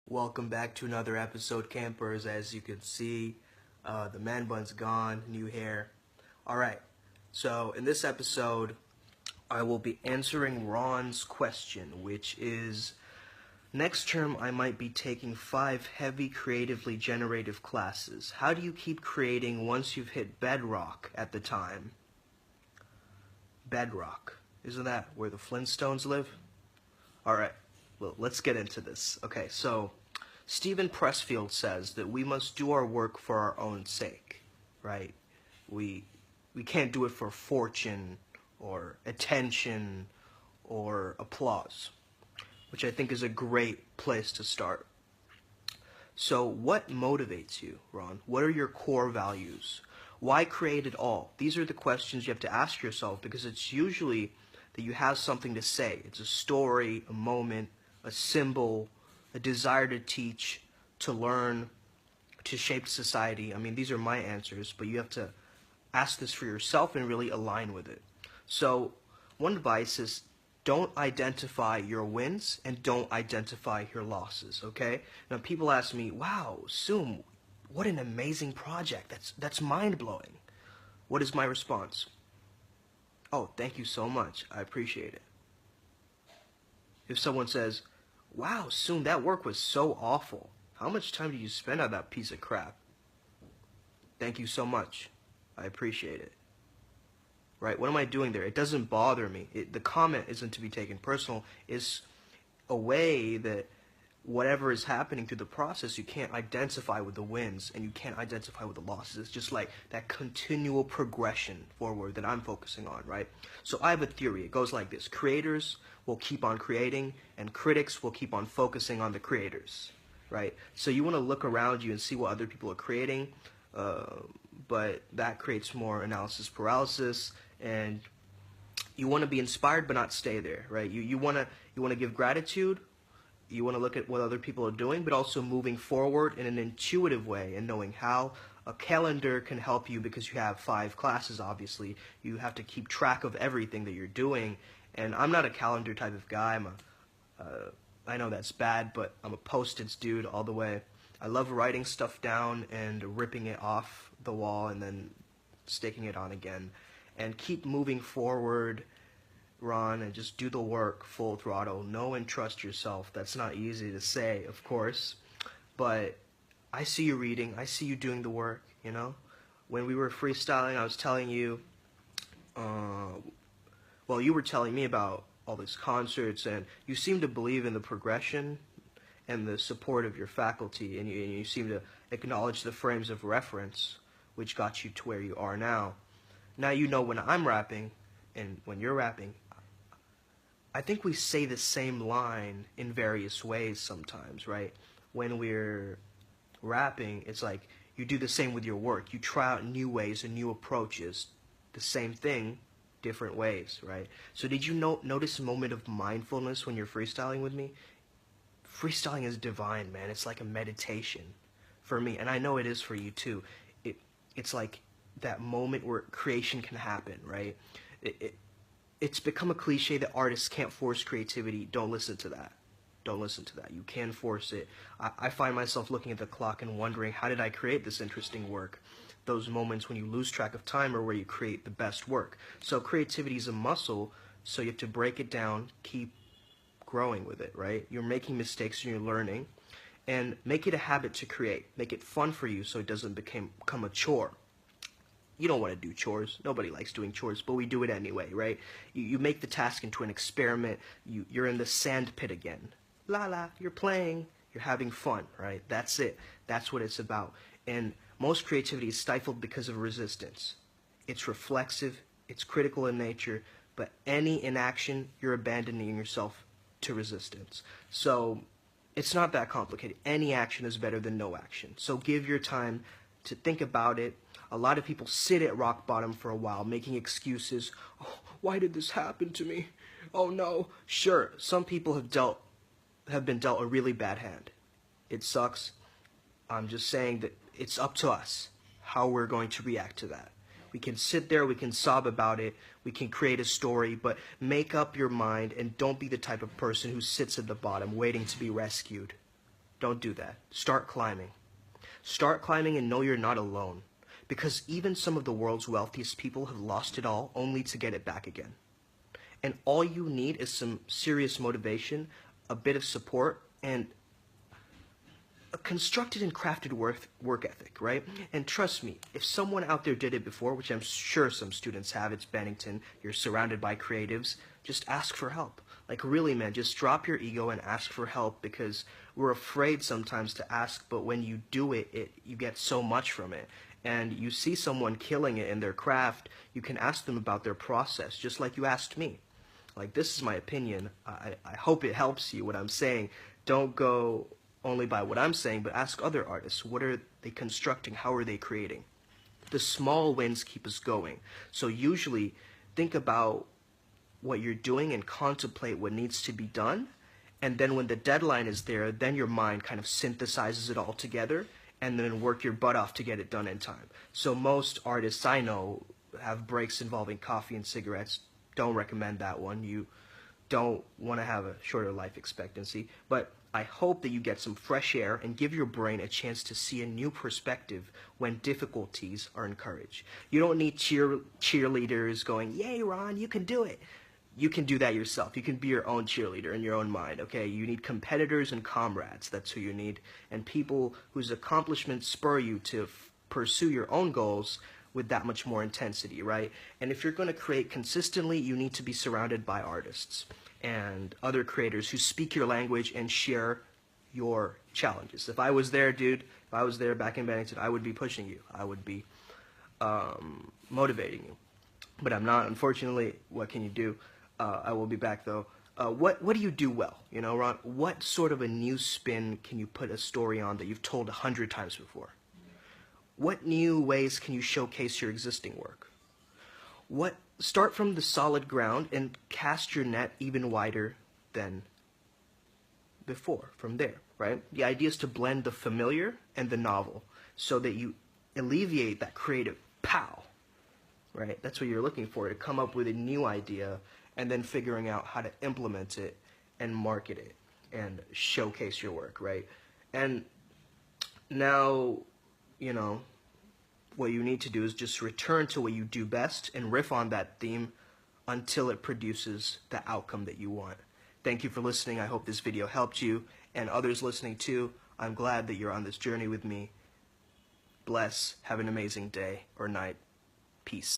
Welcome back to another episode, campers. As you can see, the man bun's gone, new hair. Alright, so in this episode, I will be answering Ron's question, which is, next term I might be taking 5 heavy creatively generative classes. How do you keep creating once you've hit Bedrock at the time? Bedrock. Isn't that where the Flintstones live? Alright, well, let's get into this. Okay, so Stephen Pressfield says that we must do our work for our own sake, right? We can't do it for fortune or attention or applause, which I think is a great place to start. So what motivates you, Ron? What are your core values? Why create it all? These are the questions you have to ask yourself, because it's usually that you have something to say. It's a story, a moment, a symbol, a desire to teach, to learn, to shape society. I mean, these are my answers, but you have to ask this for yourself and really align with it. So one advice is, don't identify your wins and don't identify your losses, okay? Now, people ask me, wow, Soom, what an amazing project. That's mind-blowing. What is my response? Oh, thank you so much. I appreciate it. If someone says, wow, Soom, that work was so awful. How much time did you spend on that piece of crap? Thank you so much. I appreciate it. Right? What am I doing there? It doesn't bother me. The comment isn't to be taken personal. It's a way that whatever is happening through the process, you can't identify with the wins and you can't identify with the losses. It's just like that continual progression forward that I'm focusing on, right? So I have a theory. It goes like this. Creators will keep on creating and critics will keep on focusing on the creators, right? So you want to look around you and see what other people are creating, but that creates more analysis paralysis, and you want to be inspired but not stay there, right? You want to give gratitude. You want to look at what other people are doing, but also moving forward in an intuitive way and knowing how. A calendar can help you because you have 5 classes, obviously. You have to keep track of everything that you're doing. And I'm not a calendar type of guy. I know that's bad, but I'm a Post-its dude all the way. I love writing stuff down and ripping it off the wall and then sticking it on again. And keep moving forward, Ron, and just do the work full throttle. Know and trust yourself. That's not easy to say, of course, but I see you reading. I see you doing the work, you know? When we were freestyling, I was telling you, well, you were telling me about all these concerts, and you seem to believe in the progression and the support of your faculty, and you seem to acknowledge the frames of reference, which got you to where you are now. Now you know when I'm rapping and when you're rapping, I think we say the same line in various ways sometimes, right? When we're rapping, it's like you do the same with your work. You try out new ways and new approaches. The same thing, different ways, right? So did you notice a moment of mindfulness when you're freestyling with me? Freestyling is divine, man. It's like a meditation for me, and I know it is for you too. It's like that moment where creation can happen, right? It's become a cliche that artists can't force creativity. Don't listen to that. Don't listen to that. You can force it. I find myself looking at the clock and wondering, how did I create this interesting work? Those moments when you lose track of time are where you create the best work. So creativity is a muscle, so you have to break it down, keep growing with it, right? You're making mistakes and you're learning, and make it a habit to create. Make it fun for you so it doesn't become a chore. You don't want to do chores. Nobody likes doing chores, but we do it anyway, right? You make the task into an experiment. You're in the sand pit again. La la, you're playing. You're having fun, right? That's it. That's what it's about. And most creativity is stifled because of resistance. It's reflexive. It's critical in nature. But any inaction, you're abandoning yourself to resistance. So it's not that complicated. Any action is better than no action. So give your time to think about it. A lot of people sit at rock bottom for a while, making excuses. Oh, why did this happen to me? Oh no. Sure, some people have been dealt a really bad hand. It sucks. I'm just saying that it's up to us how we're going to react to that. We can sit there, we can sob about it, we can create a story, but make up your mind and don't be the type of person who sits at the bottom waiting to be rescued. Don't do that. Start climbing. Start climbing and know you're not alone. Because even some of the world's wealthiest people have lost it all only to get it back again. And all you need is some serious motivation, a bit of support, and a constructed and crafted work ethic, right? And trust me, if someone out there did it before, which I'm sure some students have, it's Bennington, you're surrounded by creatives, just ask for help. Like really, man, just drop your ego and ask for help, because we're afraid sometimes to ask, but when you do it, you get so much from it. And you see someone killing it in their craft, you can ask them about their process, just like you asked me. Like, this is my opinion. I hope it helps you, what I'm saying. Don't go only by what I'm saying, but ask other artists. What are they constructing? How are they creating? The small wins keep us going. So usually, think about what you're doing and contemplate what needs to be done. And then when the deadline is there, then your mind kind of synthesizes it all together and then work your butt off to get it done in time. So most artists I know have breaks involving coffee and cigarettes. Don't recommend that one. You don't want to have a shorter life expectancy. But I hope that you get some fresh air and give your brain a chance to see a new perspective when difficulties are encouraged. You don't need cheerleaders going, "Yay, Ron, you can do it." You can do that yourself. You can be your own cheerleader in your own mind, okay? You need competitors and comrades. That's who you need. And people whose accomplishments spur you to pursue your own goals with that much more intensity, right? And if you're going to create consistently, you need to be surrounded by artists and other creators who speak your language and share your challenges. If I was there, dude, if I was there back in Bennington, I would be pushing you. I would be motivating you. But I'm not, unfortunately. What can you do? I will be back, though. What do you do well? You know, Ron, what sort of a new spin can you put a story on that you've told 100 times before? What new ways can you showcase your existing work? Start from the solid ground and cast your net even wider than before from there, right? The idea is to blend the familiar and the novel so that you alleviate that creative pow, right? That's what you're looking for, to come up with a new idea and then figuring out how to implement it and market it and showcase your work, right? And now, you know, what you need to do is just return to what you do best and riff on that theme until it produces the outcome that you want. Thank you for listening. I hope this video helped you and others listening too. I'm glad that you're on this journey with me. Bless. Have an amazing day or night. Peace.